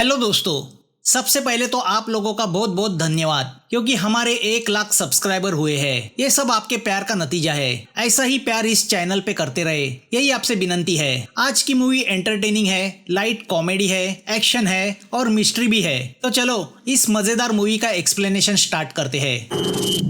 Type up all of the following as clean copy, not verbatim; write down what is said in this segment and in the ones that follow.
Hello दोस्तों, सबसे पहले तो आप लोगों का बहुत बहुत धन्यवाद क्योंकि हमारे 1 लाख सब्सक्राइबर हुए हैं। ये सब आपके प्यार का नतीजा है। ऐसा ही प्यार इस चैनल पे करते रहे, यही आपसे विनंती है। आज की मूवी एंटरटेनिंग है, लाइट कॉमेडी है, एक्शन है और मिस्ट्री भी है। तो चलो इस मजेदार मूवी का एक्सप्लेनेशन स्टार्ट करते हैं।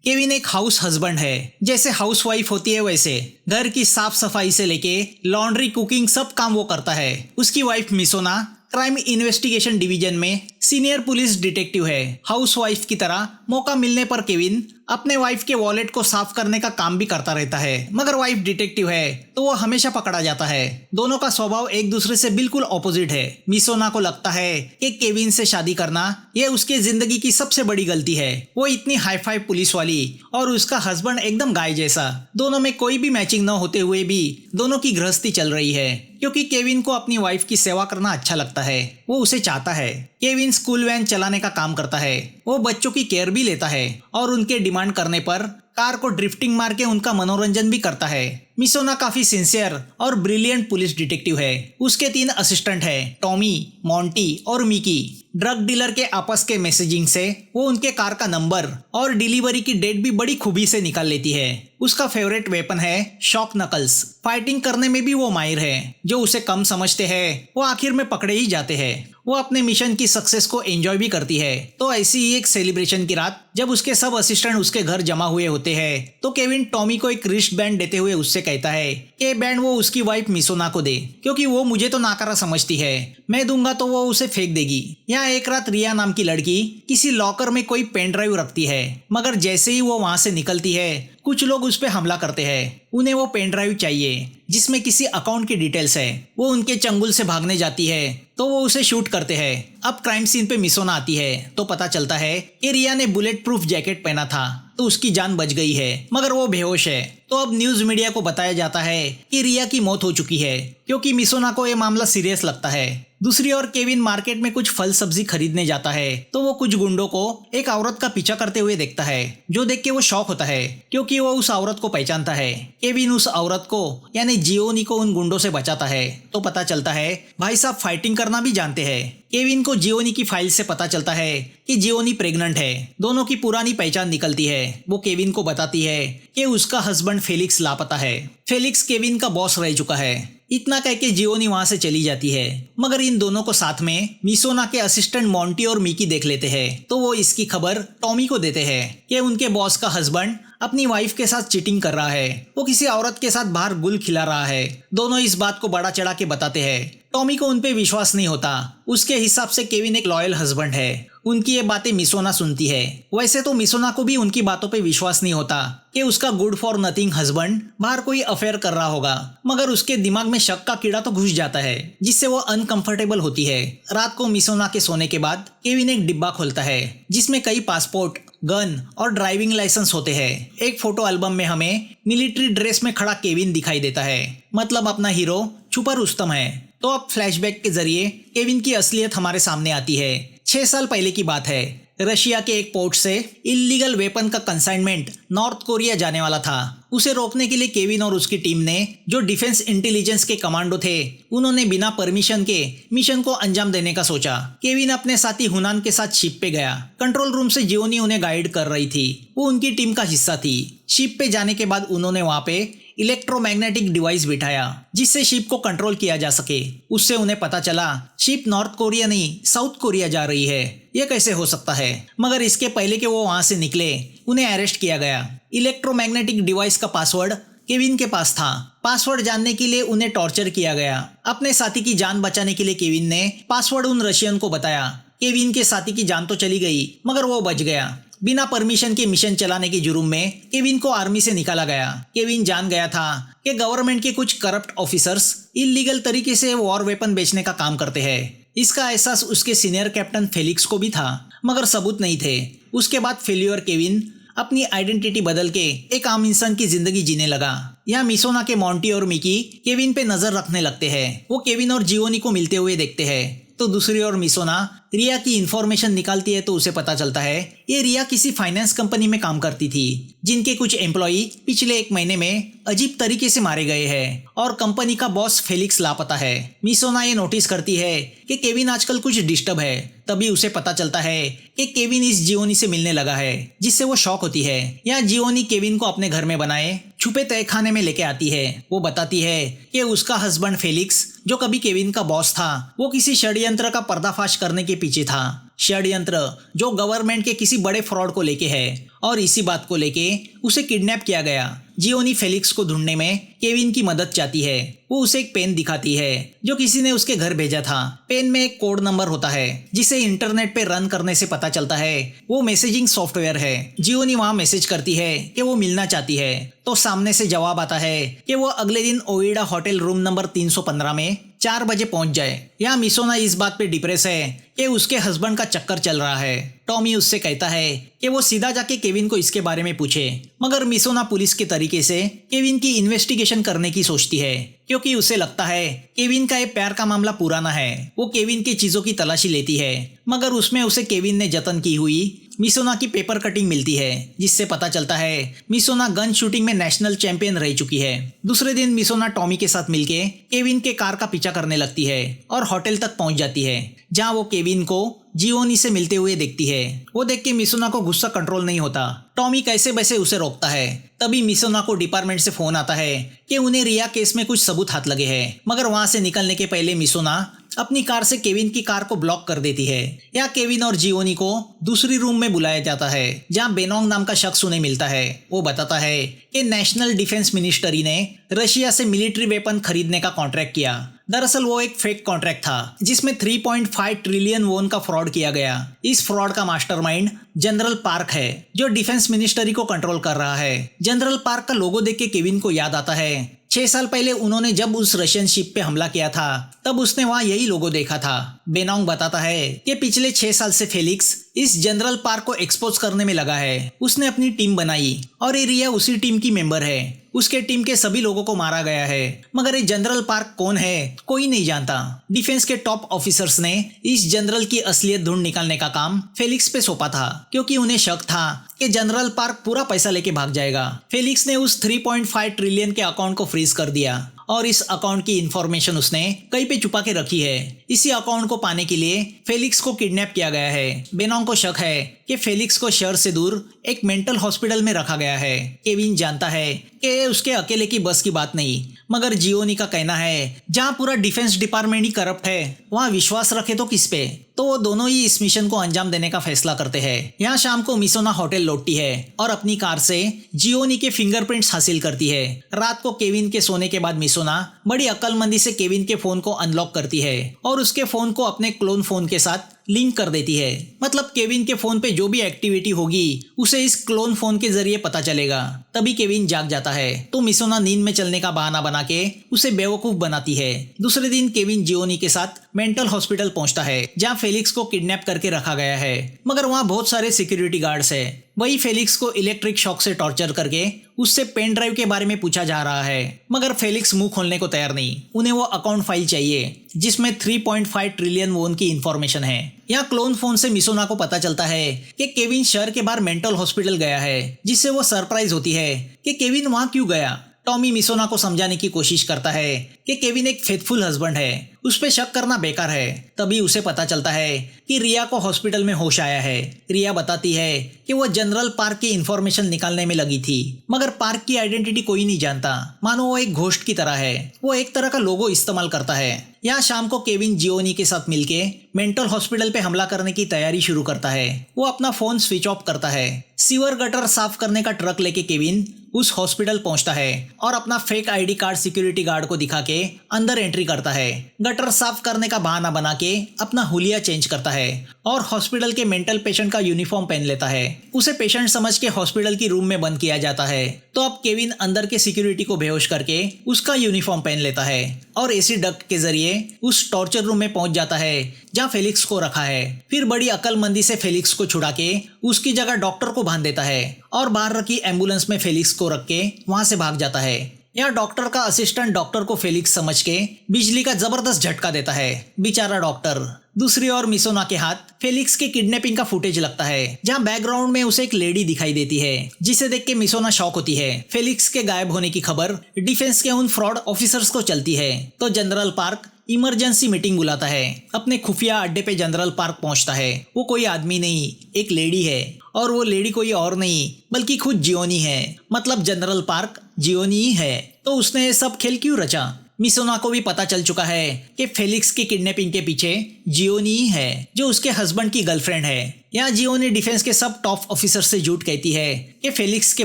केविन एक हाउस हस्बैंड है। जैसे हाउस वाइफ होती है वैसे घर की साफ सफाई से लेके लॉन्ड्री कुकिंग सब काम वो करता है। उसकी वाइफ मिसोना क्राइम इन्वेस्टिगेशन डिवीजन में सीनियर पुलिस डिटेक्टिव है। हाउस वाइफ की तरह मौका मिलने पर केविन अपने वाइफ के वॉलेट को साफ करने का काम भी करता रहता है, मगर वाइफ डिटेक्टिव है तो वो हमेशा पकड़ा जाता है। दोनों का स्वभाव एक दूसरे से बिल्कुल ऑपोजिट है। मिसोना को लगता है कि केविन से शादी करना ये उसके जिंदगी की सबसे बड़ी गलती है। वो इतनी हाई फाई पुलिस वाली और उसका हस्बैंड एकदम गाय जैसा। दोनों में कोई भी मैचिंग न होते हुए भी दोनों की गृहस्थी चल रही है क्योंकि केविन को अपनी वाइफ की सेवा करना अच्छा लगता है। वो उसे चाहता है। केविन स्कूल वैन चलाने का काम करता है। वो बच्चों की केयर भी लेता है और उनके डिमांड करने पर कार को ड्रिफ्टिंग मार के उनका मनोरंजन भी करता है। मिसोना काफी सिंसियर और ब्रिलियंट पुलिस डिटेक्टिव है। उसके 3 असिस्टेंट हैं, टॉमी, मॉन्टी और मिकी। ड्रग डीलर के आपस के मैसेजिंग से वो उनके कार का नंबर और डिलीवरी की डेट भी बड़ी खूबी से निकाल लेती है। उसका फेवरेट वेपन है शॉक नकल्स। फाइटिंग करने में भी वो माहिर है। जो उसे कम समझते हैं वो आखिर में पकड़े ही जाते हैं। वो अपने मिशन की सक्सेस को एंजॉय भी करती है। तो ऐसी ही एक सेलिब्रेशन की रात जब उसके सब असिस्टेंट उसके घर जमा हुए होते हैं तो केविन टॉमी को एक रिस्ट बैंड देते हुए उससे कहता है कि बैंड वो उसकी वाइफ मिसोना को दे क्योंकि वो मुझे तो नाकारा समझती है। मैं दूंगा तो वो उसे फेंक देगी। यहाँ एक रात रिया नाम की लड़की किसी लॉकर में कोई पेन ड्राइव रखती है, मगर जैसे ही वो वहां से निकलती है कुछ लोग उस पर हमला करते हैं। उन्हें वो पेन ड्राइव चाहिए जिसमें किसी अकाउंट की डिटेल्स है। वो उनके चंगुल से भागने जाती है तो वो उसे शूट करते हैं। अब क्राइम सीन पे मिसोना आती है तो पता चलता है कि रिया ने बुलेट प्रूफ जैकेट पहना था तो उसकी जान बच गई है, मगर वो बेहोश है। तो अब न्यूज मीडिया को बताया जाता है कि रिया की मौत हो चुकी है क्योंकि मिसोना को ये मामला सीरियस लगता है। दूसरी ओर केविन मार्केट में कुछ फल सब्जी खरीदने जाता है तो वो कुछ गुंडों को एक औरत का पीछा करते हुए देखता है, जो देख के वो शॉक होता है क्योंकि वो उस औरत को पहचानता है। केविन उस औरत को यानी जियोनी को उन गुंडों से बचाता है तो पता चलता है भाई साहब फाइटिंग करना भी जानते हैं। केविन को जियोनी की फाइल से पता चलता है कि जियोनी प्रेग्नेंट है। दोनों की पुरानी पहचान निकलती है। वो केविन को बताती है कि उसका हस्बैंड फेलिक्स लापता है। फेलिक्स केविन का बॉस रह चुका है। इतना कह के जियोनी वहां से चली जाती है, मगर इन दोनों को साथ में मिसोना के असिस्टेंट मॉन्टी और मिकी देख लेते हैं तो वो इसकी खबर टॉमी को देते हैं कि उनके बॉस का हस्बैंड अपनी वाइफ के साथ चीटिंग कर रहा है। वो किसी औरत के साथ बाहर गुल खिला रहा है। दोनों इस बात को बड़ा चढ़ा के बताते हैं। टॉमी को उनपे विश्वास नहीं होता। उसके हिसाब से केविन एक लॉयल हस्बैंड है। उनकी ये बातें मिसोना सुनती है। वैसे तो मिसोना को भी उनकी बातों पे विश्वास नहीं होता कि उसका गुड फॉर नथिंग हस्बैंड बाहर कोई अफेयर कर रहा होगा, मगर उसके दिमाग में शक का कीड़ा तो घुस जाता है जिससे वो अनकंफर्टेबल होती है। रात को मिसोना के सोने के बाद केविन एक डिब्बा खोलता है जिसमें कई पासपोर्ट, गन और ड्राइविंग लाइसेंस होते हैं। एक फोटो एल्बम में हमें मिलिट्री ड्रेस में खड़ा केविन दिखाई देता है, मतलब अपना हीरो छुपा रुस्तम है। तो अब फ्लैशबैक के जरिए केविन की असलियत हमारे सामने आती है। 6 साल पहले की बात है। रशिया के एक पोर्ट से इल्लीगल वेपन का कंसाइनमेंट नॉर्थ कोरिया जाने वाला था। उसे रोकने के लिए केविन और उसकी टीम ने, जो डिफेंस इंटेलिजेंस के कमांडो थे, उन्होंने बिना परमिशन के मिशन को अंजाम देने का सोचा। केविन अपने साथी हुनान के साथ शिप पे गया। कंट्रोल रूम से जियोनी उन्हें गाइड कर रही थी। वो उनकी टीम का हिस्सा थी। शिप पे जाने के बाद उन्होंने वहां पे इलेक्ट्रोमैग्नेटिक डिवाइस बिठाया जिससे शिप को कंट्रोल किया जा सके। उससे उन्हें पता चला शिप नॉर्थ कोरिया नहीं साउथ कोरिया जा रही है। यह कैसे हो सकता है, मगर इसके पहले कि वो वहां से निकले उन्हें अरेस्ट किया गया। इलेक्ट्रोमैग्नेटिक डिवाइस का पासवर्ड केविन के पास था। पासवर्ड जानने के लिए उन्हें टॉर्चर किया गया। अपने साथी की जान बचाने के लिए केविन ने पासवर्ड उन रशियन को बताया। केविन के साथी की जान तो चली गई, मगर वो बच गया। बिना परमिशन के मिशन चलाने के जुर्म में केविन को आर्मी से निकाला गया। केविन जान गया था कि गवर्नमेंट के कुछ करप्ट ऑफिसर्स इलीगल तरीके से वॉर वेपन बेचने का काम करते हैं। इसका एहसास उसके सीनियर कैप्टन फेलिक्स को भी था, मगर सबूत नहीं थे। उसके बाद फेल्यूर केविन अपनी आइडेंटिटी बदल के एक आम इंसान की जिंदगी जीने लगा। यहाँ मिसोना के मॉन्टी और मिकी केविन पे नजर रखने लगते हैं। वो केविन और जियोनी को मिलते हुए देखते हैं तो दूसरी ओर मिसोना रिया की इंफॉर्मेशन निकालती है तो उसे पता चलता है ये रिया किसी फाइनेंस कंपनी में काम करती थी, जिनके कुछ एम्प्लॉई पिछले 1 महीने में अजीब तरीके से मारे गए हैं और कंपनी का बॉस फेलिक्स लापता है। मिसोना ये नोटिस करती है कि केविन आजकल कुछ डिस्टर्ब है। तभी उसे पता चलता है कि केविन इस जियोनी से मिलने लगा है, जिससे वो शॉक होती है। यहाँ जियोनी केविन को अपने घर में बनाए छुपे तहखाने में लेके आती है। वो बताती है कि उसका हस्बैंड फेलिक्स, जो कभी केविन का बॉस था, वो किसी षड्यंत्र का पर्दाफाश करने के पीछे था। षड्यंत्र जो गवर्नमेंट के किसी बड़े फ्रॉड को लेके है, और इसी बात को लेके उसे किडनैप किया गया। जियोनी फेलिक्स को ढूंढने में केविन की मदद चाहती है। वो उसे एक पेन दिखाती है जो किसी ने उसके घर भेजा था। पेन में एक कोड नंबर होता है जिसे इंटरनेट पे रन करने से पता चलता है वो मैसेजिंग सॉफ्टवेयर है। जियोनी वहां मैसेज करती है कि वो मिलना चाहती है, तो सामने से जवाब आता है कि वो अगले दिन ओइडा होटल रूम नंबर 315 में 4 बजे पहुंच जाए। यहाँ मिसोना इस बात पे डिप्रेस है कि उसके हस्बैंड का चक्कर चल रहा है। टॉमी उससे कहता है कि वो सीधा जाके केविन को इसके बारे में पूछे, मगर मिसोना पुलिस के तरीके से केविन की इन्वेस्टिगेशन करने की सोचती है, क्योंकि उसे लगता है केविन का ये प्यार का मामला पुराना है। वो केविन की चीजों की तलाशी लेती है, मगर उसमें उसे केविन ने जतन की हुई मिसोना की पेपर कटिंग मिलती है, जिससे पता चलता है मिसोना गन शूटिंग में नेशनल चैंपियन रह चुकी है। दूसरे दिन मिसोना टॉमी के साथ मिलके केविन के कार का पीछा करने लगती है और होटल तक पहुंच जाती है, जहां वो केविन को जियोनी से मिलते हुए देखती है। वो देख के मिसोना को गुस्सा कंट्रोल नहीं होता। टॉमी कैसे वैसे उसे रोकता है। तभी मिसोना को डिपार्टमेंट से फोन आता है कि उन्हें रिया केस में कुछ सबूत हाथ लगे हैं, मगर वहां से निकलने के पहले मिसोना अपनी कार से केविन की कार को ब्लॉक कर देती है। या केविन और जियोनी को दूसरी रूम में बुलाया जाता है, जहां बेनोंग नाम का शख्स उन्हें मिलता है। वो बताता है कि नेशनल डिफेंस मिनिस्ट्री ने रशिया से मिलिट्री वेपन खरीदने का कॉन्ट्रैक्ट किया। दरअसल वो एक फेक कॉन्ट्रैक्ट था जिसमें 3.5 ट्रिलियन वोन का फ्रॉड किया गया। इस फ्रॉड का मास्टरमाइंड जनरल पार्क है, जो डिफेंस मिनिस्ट्री को कंट्रोल कर रहा है। जनरल पार्क का लोगो देख के केविन को याद आता है 6 साल पहले उन्होंने जब उस रशियन शिप पे हमला किया था, तब उसने वहां यही लोगो देखा था। बेनोंग बताता है कि पिछले 6 साल से फेलिक्स इस जनरल पार्क को एक्सपोज करने में लगा है। उसने अपनी टीम बनाई और ये रिया उसी टीम की मेंबर है। उसके टीम के सभी लोगों को मारा गया है, मगर ये जनरल पार्क कौन है कोई नहीं जानता। डिफेंस के टॉप ऑफिसर्स ने इस जनरल की असलियत ढूंढ निकालने का काम फेलिक्स पे सौंपा था, क्योंकि उन्हें शक था कि जनरल पार्क पूरा पैसा लेके भाग जाएगा। फेलिक्स ने उस 3.5 ट्रिलियन के अकाउंट को फ्रीज कर दिया और इस अकाउंट की इंफॉर्मेशन उसने कहीं पे छुपा के रखी है। इसी अकाउंट को पाने के लिए फेलिक्स को किडनैप किया गया है। बेनोंग को शक है कि फेलिक्स को शहर से दूर एक मेंटल हॉस्पिटल में रखा गया है। केविन जानता है कि उसके अकेले की बस की बात नहीं, मगर जियोनी का कहना है जहां पूरा डिफेंस डिपार्टमेंट ही करप्ट है, वहां विश्वास रखे तो किस पे। तो वो दोनों ही इस मिशन को अंजाम देने का फैसला करते हैं। यहाँ शाम को मिसोना होटल लौटती है और अपनी कार से जियोनी के फिंगरप्रिंट्स हासिल करती है। रात को केविन के सोने के बाद मिसोना बड़ी अक्लमंदी से केविन के फोन को अनलॉक करती है और उसके फोन को अपने क्लोन फोन के साथ लिंक कर देती है। मतलब केविन के फोन पे जो भी एक्टिविटी होगी उसे इस क्लोन फोन के जरिए पता चलेगा। तभी केविन जाग जाता है, तो मिसोना नींद में चलने का बहाना बना के उसे बेवकूफ बनाती है। दूसरे दिन केविन जियोनी के साथ मेंटल हॉस्पिटल पहुंचता है, जहां फेलिक्स को किडनैप करके रखा गया है, मगर वहां बहुत सारे सिक्योरिटी गार्ड्स है। वही फेलिक्स को इलेक्ट्रिक शॉक से टॉर्चर करके उससे पेन ड्राइव के बारे में पूछा जा रहा है, मगर फेलिक्स मुंह खोलने को तैयार नहीं। उन्हें वो अकाउंट फाइल चाहिए जिसमें 3.5 ट्रिलियन वोन की इंफॉर्मेशन है। यहाँ क्लोन फोन से मिसोना को पता चलता है कि केविन शहर के बाहर मेंटल हॉस्पिटल गया है, जिससे वो सरप्राइज होती है कि केविन वहां क्यों गया। टॉमी मिसोना को समझाने की कोशिश करता है कि केविन एक फेथफुल हस्बैंड है, उस पे शक करना बेकार है। तभी उसे पता चलता है कि रिया को हॉस्पिटल में होश आया है। रिया बताती है कि वो जनरल पार्क की इंफॉर्मेशन निकालने में लगी थी, मगर पार्क की आइडेंटिटी कोई नहीं जानता, मानो वो एक घोस्ट की तरह है। वो एक तरह का लोगो इस्तेमाल करता है। यहाँ शाम को केविन जियोनी के साथ मिलके मेंटल हॉस्पिटल पे हमला करने की तैयारी शुरू करता है। वो अपना फोन स्विच ऑफ करता है। सीवर गटर साफ करने का ट्रक लेके केविन उस हॉस्पिटल पहुंचता है और अपना fake ID card security guard को दिखा के अंदर एंट्री करता है। गटर साफ करने का बहाना बना के अपना हुलिया चेंज करता है और हॉस्पिटल के मेंटल पेशेंट का यूनिफॉर्म पहन लेता है। उसे पेशेंट समझ के हॉस्पिटल की रूम में बंद किया जाता है। तो अब केविन अंदर के सिक्योरिटी को बेहोश करके उसका यूनिफॉर्म पहन लेता है और एसी डक्ट के जरिए उस टॉर्चर रूम में पहुंच जाता है जहां फेलिक्स को रखा है। फिर बड़ी अक्लमंदी से फेलिक्स को छुड़ा के उसकी जगह डॉक्टर को बांध देता है और बाहर रखी एम्बुलेंस में फेलिक्स को रख के वहां से भाग जाता है। यहाँ डॉक्टर का असिस्टेंट डॉक्टर को फेलिक्स समझ के बिजली का जबरदस्त झटका देता है। बेचारा डॉक्टर दूसरी ओर मिसोना के हाथ फेलिक्स के किडनैपिंग का फुटेज लगता है, जहां बैकग्राउंड में उसे एक लेडी दिखाई देती है, जिसे देख के मिसोना शॉक होती है। फेलिक्स के गायब होने की खबर डिफेंस के उन फ्रॉड ऑफिसर्स को चलती है, तो जनरल पार्क इमरजेंसी मीटिंग बुलाता है। अपने खुफिया अड्डे पे जनरल पार्क पहुंचता है। वो कोई आदमी नहीं, एक लेडी है, और वो लेडी कोई और नहीं बल्कि खुद जियोनी है। मतलब जनरल पार्क जियोनी ही है। तो उसने ये सब खेल क्यों रचा? मिसोना को भी पता चल चुका है कि फेलिक्स की किडनैपिंग के पीछे जियोनी ही है, जो उसके हस्बैंड की गर्लफ्रेंड है। यहाँ जियोनी डिफेंस के सब टॉप ऑफिसर से झूठ कहती है कि फेलिक्स के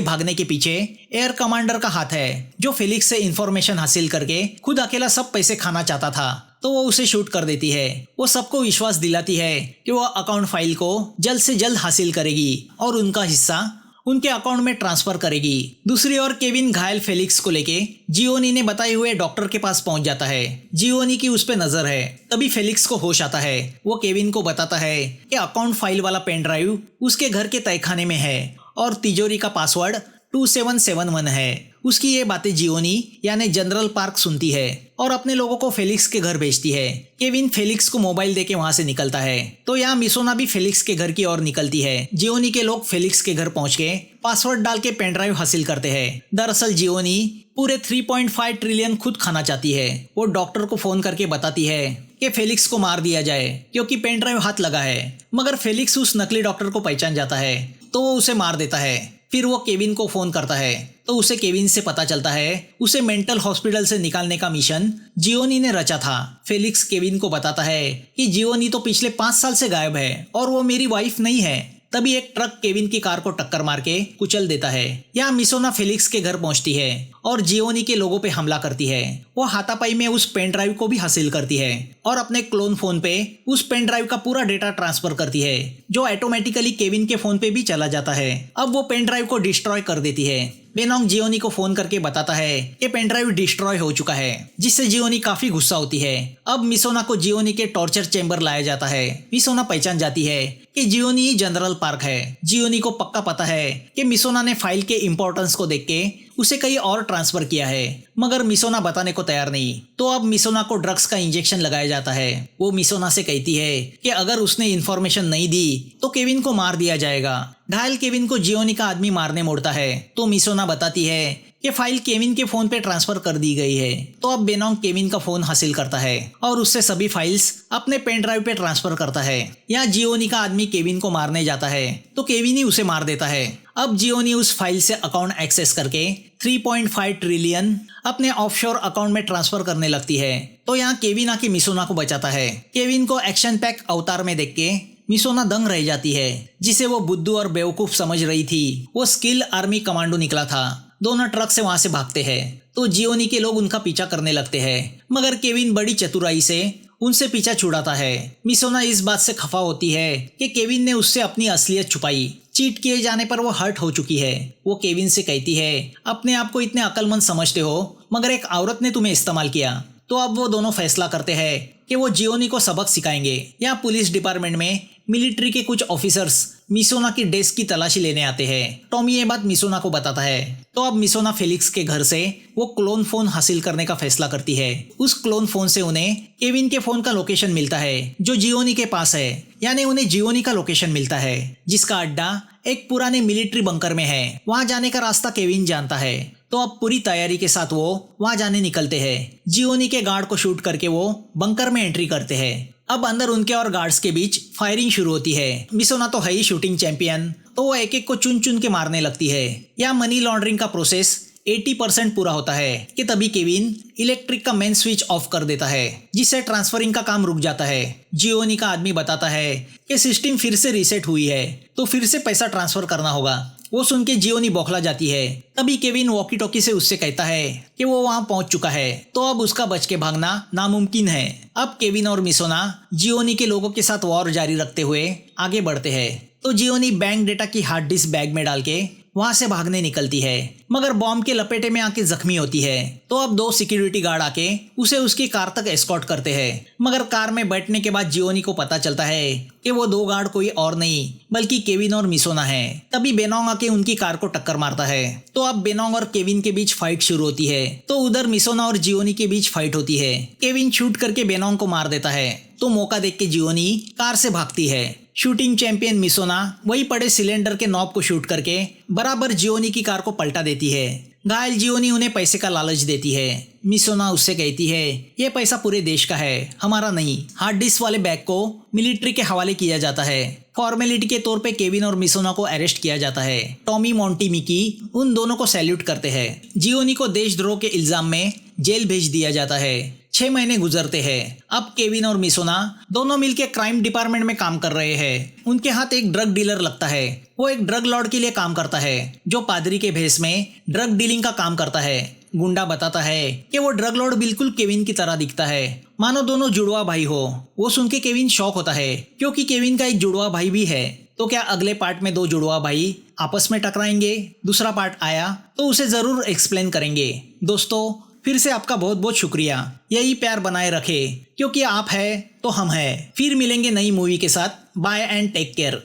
भागने के पीछे एयर कमांडर का हाथ है, जो फेलिक्स से इंफॉर्मेशन हासिल करके खुद अकेला सब पैसे खाना चाहता था। तो वो उसे शूट कर देती है। वो सबको विश्वास दिलाती है कि वो अकाउंट फाइल को जल्द से जल्द हासिल करेगी और उनका हिस्सा उनके अकाउंट में ट्रांसफर करेगी। दूसरी ओर केविन घायल फेलिक्स को लेके जियोनी ने बताए हुए डॉक्टर के पास पहुंच जाता है। जियोनी की उस पे नजर है। तभी फेलिक्स को होश आता है। वो केविन को बताता है कि अकाउंट फाइल वाला पेन ड्राइव उसके घर के तहखाने में है और तिजोरी का पासवर्ड 2771 है। उसकी ये बातें जियोनी यानी जनरल पार्क सुनती है और अपने लोगों को फेलिक्स के घर भेजती है। केविन फेलिक्स को मोबाइल देके वहां से निकलता है। तो यहाँ मिसोना भी फेलिक्स के घर की ओर निकलती है। जियोनी के लोग फेलिक्स के घर पहुंच के पासवर्ड डाल के पेन ड्राइव हासिल करते हैं। दरअसल जियोनी पूरे 3.5 ट्रिलियन खुद खाना चाहती है। वो डॉक्टर को फोन करके बताती है कि फेलिक्स को मार दिया जाए क्योंकि पेन ड्राइव हाथ लगा है। मगर फेलिक्स उस नकली डॉक्टर को पहचान जाता है, तो वो उसे मार देता है। फिर वो केविन को फोन करता है, तो उसे केविन से पता चलता है उसे मेंटल हॉस्पिटल से निकालने का मिशन जियोनी ने रचा था। फेलिक्स केविन को बताता है कि जियोनी तो पिछले 5 साल से गायब है और वो मेरी वाइफ नहीं है। तभी एक ट्रक केविन की कार को टक्कर मार के कुचल देता है। यहाँ मिसोना फेलिक्स के घर पहुंचती है और जियोनी के लोगों पे हमला करती है। वो हाथापाई में उस पेन ड्राइव को भी हासिल करती है और अपने क्लोन फोन पे उस पेन ड्राइव का पूरा डेटा ट्रांसफर करती है, जो ऑटोमेटिकली केविन के फोन पे भी चला जाता है। अब वो पेन ड्राइव को डिस्ट्रॉय कर देती है। बेनोंग जियोनी को फोन करके बताता है कि पेन ड्राइव डिस्ट्रॉय हो चुका है, जिससे जियोनी काफी गुस्सा होती है। अब मिसोना को जियोनी के टॉर्चर चेंबर लाया जाता है। मिसोना पहचान जाती है कि जियोनी ही जनरल पार्क है। जियोनी को पक्का पता है कि मिसोना ने फाइल के इंपॉर्टेंस को देख के उसे कहीं और ट्रांसफर किया है, मगर मिसोना बताने को तैयार नहीं। तो अब मिसोना को ड्रग्स का इंजेक्शन लगाया जाता है। वो मिसोना से कहती है कि अगर उसने इन्फॉर्मेशन नहीं दी तो केविन को मार दिया जाएगा। घायल केविन को जियोनी का आदमी मारने मुड़ता है, तो मिसोना बताती है कि फाइल केविन के फोन पे ट्रांसफर कर दी गई है। तो अब बेनोंग केविन का फोन हासिल करता है और उससे सभी फाइल्स अपने पेन ड्राइव पे ट्रांसफर करता है। यहाँ जियोनी का आदमी केविन को मारने जाता है, तो केविन ही उसे मार देता है। अब जियोनी उस फाइल से अकाउंट एक्सेस करके 3.5 ट्रिलियन अपने ऑफशोर अकाउंट में ट्रांसफर करने लगती है। तो यहाँ केविन आके मिसोना को बचाता है। केविन को एक्शन पैक अवतार में देख के मिसोना दंग रह जाती है, जिसे वो बुद्धू और बेवकूफ समझ रही थी। वो स्किल आर्मी कमांडो निकला था। दोनों ट्रक से वहां से भागते हैं, तो जियोनी के लोग उनका पीछा करने लगते हैं, मगर केविन बड़ी चतुराई से उनसे पीछा छुड़ाता है। मिसोना इस बात से खफा होती है कि केविन ने उससे अपनी असलियत छुपाई। चीट किए जाने पर वो हर्ट हो चुकी है। वो केविन से कहती है, अपने आप को इतने अक्लमंद समझते हो, मगर एक औरत ने तुम्हें इस्तेमाल किया। तो अब वो दोनों फैसला करते हैं कि वो जियोनी को सबक सिखाएंगे। यहाँ पुलिस डिपार्टमेंट में मिलिट्री के कुछ ऑफिसर्स मिसोना की डेस्क की तलाशी लेने आते हैं। टॉमी ये बात मिसोना को बताता है। तो अब मिसोना फेलिक्स के घर से वो क्लोन फोन हासिल करने का फैसला करती है। उस क्लोन फोन से उन्हें केविन के फोन का लोकेशन मिलता है, जो जियोनी के पास है। यानी उन्हें जियोनी का लोकेशन मिलता है, जिसका अड्डा एक पुराने मिलिट्री बंकर में है। वहां जाने का रास्ता केविन जानता है। तो अब पूरी तैयारी के साथ वो वहां जाने निकलते हैं। जियोनी के गार्ड को शूट करके वो बंकर में एंट्री करते हैं। अब अंदर उनके और गार्ड्स के बीच फायरिंग शुरू होती है। मिसोना तो है ही शूटिंग चैंपियन, तो वो एक एक को चुन चुन के मारने लगती है। या मनी लॉन्ड्रिंग का प्रोसेस 80% पूरा होता है कि तभी केविन इलेक्ट्रिक का मेन स्विच ऑफ कर देता है, जिससे ट्रांसफरिंग का काम रुक जाता है। जियोनी का आदमी बताता है कि सिस्टम फिर से रीसेट हुई है, तो फिर से पैसा ट्रांसफर करना होगा। वो सुन के जियोनी बौखला जाती है। तभी केविन वॉकी टॉकी से उससे कहता है कि वो वहां पहुंच चुका है, तो अब उसका बच के भागना नामुमकिन है। अब केविन और मिसोना जियोनी के लोगों के साथ वॉर जारी रखते हुए आगे बढ़ते हैं। तो जियोनी बैंक डेटा की हार्ड डिस्क बैग में डाल के वहां से भागने निकलती है, मगर बॉम्ब के लपेटे में आके जख्मी होती है। तो अब 2 सिक्योरिटी गार्ड आके उसे उसकी कार तक एस्कॉर्ट करते हैं, मगर कार में बैठने के बाद जियोनी को पता चलता है कि वो 2 गार्ड कोई और नहीं बल्कि केविन और मिसोना है। तभी बेनोंग आके उनकी कार को टक्कर मारता है। तो अब बेनोंग और केविन के बीच फाइट शुरू होती है। तो उधर मिसोना और जियोनी के बीच फाइट होती है। केविन शूट करके बेनोंग को मार देता है। तो मौका देख के जियोनी कार से भागती है। शूटिंग चैंपियन मिसोना वही पड़े सिलेंडर के नॉब को शूट करके बराबर जियोनी की कार को पलटा देती है। घायल जियोनी उन्हें पैसे का लालच देती है। मिसोना उससे कहती है ये पैसा पूरे देश का है, हमारा नहीं। हार्ड डिस्क वाले बैग को मिलिट्री के हवाले किया जाता है। फॉर्मेलिटी के तौर पे केविन और मिसोना को अरेस्ट किया जाता है। टॉमी मोंटी मिकी उन दोनों को सैल्यूट करते हैं। जियोनी को देशद्रोह के इल्जाम में जेल भेज दिया जाता है। 6 महीने गुजरते हैं। अब केविन और मिसोना दोनों मिलकर क्राइम डिपार्टमेंट में काम कर रहे हैं। उनके हाथ एक ड्रग डीलर लगता है। वो एक ड्रग लॉर्ड के लिए काम करता है जो पादरी के भेष में ड्रग डीलिंग का काम करता है। गुंडा बताता है कि वो ड्रग लॉर्ड बिल्कुल केविन की तरह दिखता है, मानो दोनों जुड़वा भाई हो। वो सुन के केविन शॉक होता है क्योंकि केविन का एक जुड़वा भाई भी है। तो क्या अगले पार्ट में 2 जुड़वा भाई आपस में टकराएंगे? दूसरा पार्ट आया तो उसे जरूर एक्सप्लेन करेंगे। दोस्तों फिर से आपका बहुत बहुत शुक्रिया। यही प्यार बनाए रखे, क्योंकि आप है तो हम है। फिर मिलेंगे नई मूवी के साथ। Bye and take care.